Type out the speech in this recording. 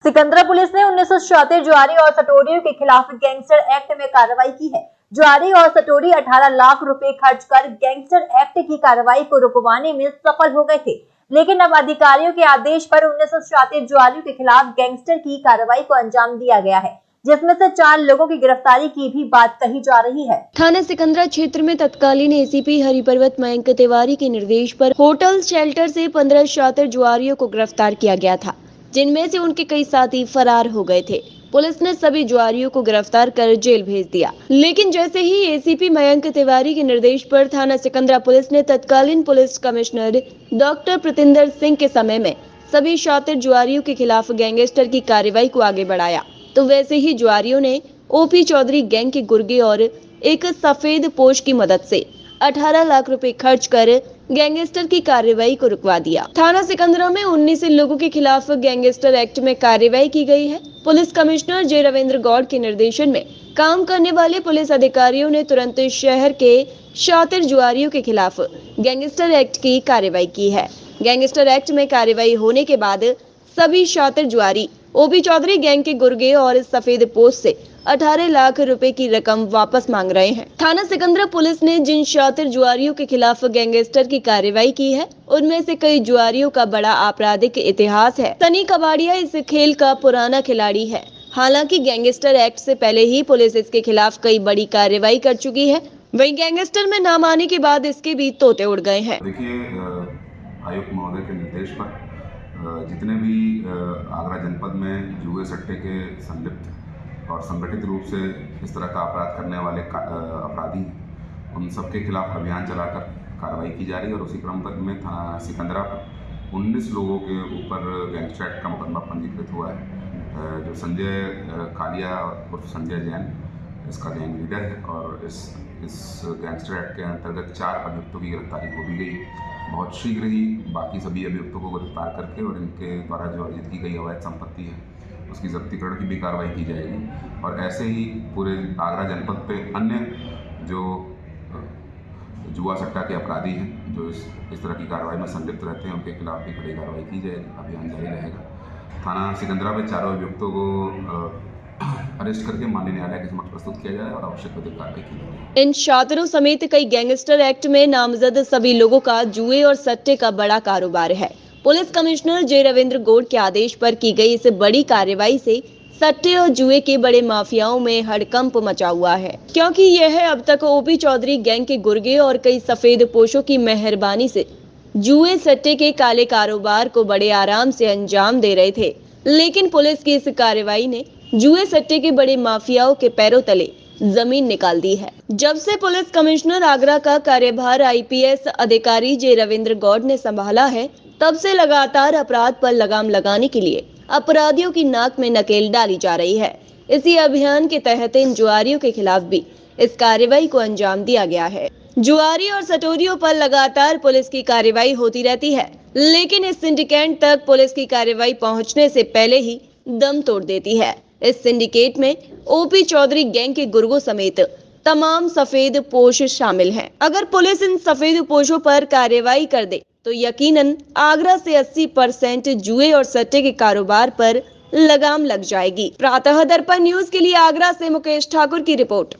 Sikandra police ने 1976 जुआरी और सटोरियों के खिलाफ गैंगस्टर एक्ट में कार्रवाई की है। जुआरी और सटोरी 18 लाख रुपए खर्च कर गैंगस्टर एक्ट की कार्रवाई को रुकवाने में सफल हो गए थे, लेकिन अब अधिकारियों के आदेश पर 1976 जुआरियों के खिलाफ गैंगस्टर की कार्रवाई को अंजाम दिया गया है, जिसमें से 4 लोगों की गिरफ्तारी की भी बात कही जा रही है। थाना सिकंदरा क्षेत्र में तत्कालीन एसीपी हरिपर्वत मयंक तिवारी के निर्देश पर होटल शेल्टर से 15 शातिर जुआरियों को गिरफ्तार किया गया था, जिनमें से उनके कई साथी फरार हो गए थे। पुलिस ने सभी जुआरियों को गिरफ्तार कर जेल भेज दिया, लेकिन जैसे ही एसीपी मयंक तिवारी के निर्देश पर थाना सिकंदरा पुलिस ने तत्कालीन पुलिस कमिश्नर डॉक्टर प्रतिंदर सिंह के समय में सभी शातिर जुआरियों के खिलाफ गैंगस्टर की कार्रवाई को आगे बढ़ाया, तो वैसे ही जुआरियों ने ओपी चौधरी गैंग के गुर्गे और एक सफेद पोश की मदद से 18 लाख रुपए खर्च कर गैंगस्टर की कार्रवाई को रुकवा दिया। थाना सिकंदरा में 19 लोगों के खिलाफ गैंगस्टर एक्ट में कार्रवाई की गई है। पुलिस कमिश्नर जे रविंद्र गौड़ के निर्देशन में काम करने वाले पुलिस अधिकारियों ने तुरंत शहर के शातिर जुआरियों के खिलाफ गैंगस्टर एक्ट की कार्रवाई की है। गैंगस्टर एक्ट में कार्रवाई होने के बाद सभी शातिर जुआरी ओपी चौधरी गैंग के गुर्गे और सफेद पोस्ट से 18 लाख रुपए की रकम वापस मांग रहे हैं। थाना सिकंदरा पुलिस ने जिन शातिर जुआरियों के खिलाफ गैंगस्टर की कार्रवाई की है, उनमें से कई जुआरियों का बड़ा आपराधिक इतिहास है। सनी कबाड़िया इस खेल का पुराना खिलाड़ी है। हालांकि गैंगस्टर एक्ट से पहले ही पुलिस इसके खिलाफ कई बड़ी कार्रवाई कर चुकी है, वहीं गैंगस्टर में नाम आने के बाद इसके भी तोते उड़ गए हैं। देखिए, आयुक्त महोदय के निर्देश पर जितने भी आगरा जनपद में जुए सट्टे के संलिप्त और संगठित रूप से इस तरह का अपराध करने वाले अपराधी हैं, उन सबके खिलाफ अभियान चलाकर कार्रवाई की जा रही है। और उसी क्रम में थाना सिकंदरा पर 19 लोगों के ऊपर गैंगस्टर एक्ट का मुकदमा पंजीकृत हुआ है। जो संजय कालिया और संजय जैन इसका गैंग लीडर है, और इस गैंगस्टर एक्ट के अंतर्गत 4 अभियुक्तों की गिरफ्तारी हो भी गई। बहुत शीघ्र ही बाकी सभी अभियुक्तों को गिरफ्तार करके और इनके द्वारा जो अर्जित की गई अवैध संपत्ति है उसकी जब्तीकरण की भी कार्रवाई की जाएगी। और ऐसे ही पूरे आगरा जनपद पे अन्य जो जुआ सट्टा के अपराधी हैं, जो इस तरह की कार्रवाई में संलिप्त रहते हैं, उनके खिलाफ भी कड़ी कार्रवाई की जाएगी। अभियान जारी रहेगा। थाना सिकंदरा में 4 अभियुक्तों को अरेस्ट करके माननीय न्यायालय के समक्ष प्रस्तुत किया जाए और आवश्यक विधिक कार्रवाई की जाए। इन शातिरों समेत कई गैंगस्टर एक्ट में नामजद सभी लोगों का जुए और सट्टे का बड़ा कारोबार है। पुलिस कमिश्नर जे रविंद्र गौड़ के आदेश पर की गई इस बड़ी कार्रवाई से सट्टे और जुए के बड़े माफियाओं में हड़कंप मचा हुआ है, क्योंकि यह अब तक ओपी चौधरी गैंग के गुर्गे और कई सफेद पोशों की मेहरबानी से जुए सट्टे के काले कारोबार को बड़े आराम से अंजाम दे रहे थे। लेकिन पुलिस की इस कार्रवाई ने जुए सट्टे के बड़े माफियाओं के पैरों तले जमीन निकाल दी है। जब से पुलिस कमिश्नर आगरा का कार्यभार आईपीएस अधिकारी जे रविंद्र गौड़ ने संभाला है, तब से लगातार अपराध पर लगाम लगाने के लिए अपराधियों की नाक में नकेल डाली जा रही है। इसी अभियान के तहत इन जुआरियों के खिलाफ भी इस कार्रवाई को अंजाम दिया गया है। जुआरी और सटोरियों पर लगातार पुलिस की कार्रवाई होती रहती है, लेकिन इस सिंडिकेट तक पुलिस की कार्रवाई पहुंचने से पहले ही दम तोड़ देती है। इस सिंडिकेट में ओपी चौधरी गैंग के गुर्गों समेत तमाम सफेद पोश शामिल हैं। अगर पुलिस इन सफेद पोशों पर कार्रवाई कर दे तो यकीनन आगरा से 80% जुए और सट्टे के कारोबार पर लगाम लग जाएगी। प्रातः दर्पण न्यूज के लिए आगरा से मुकेश ठाकुर की रिपोर्ट।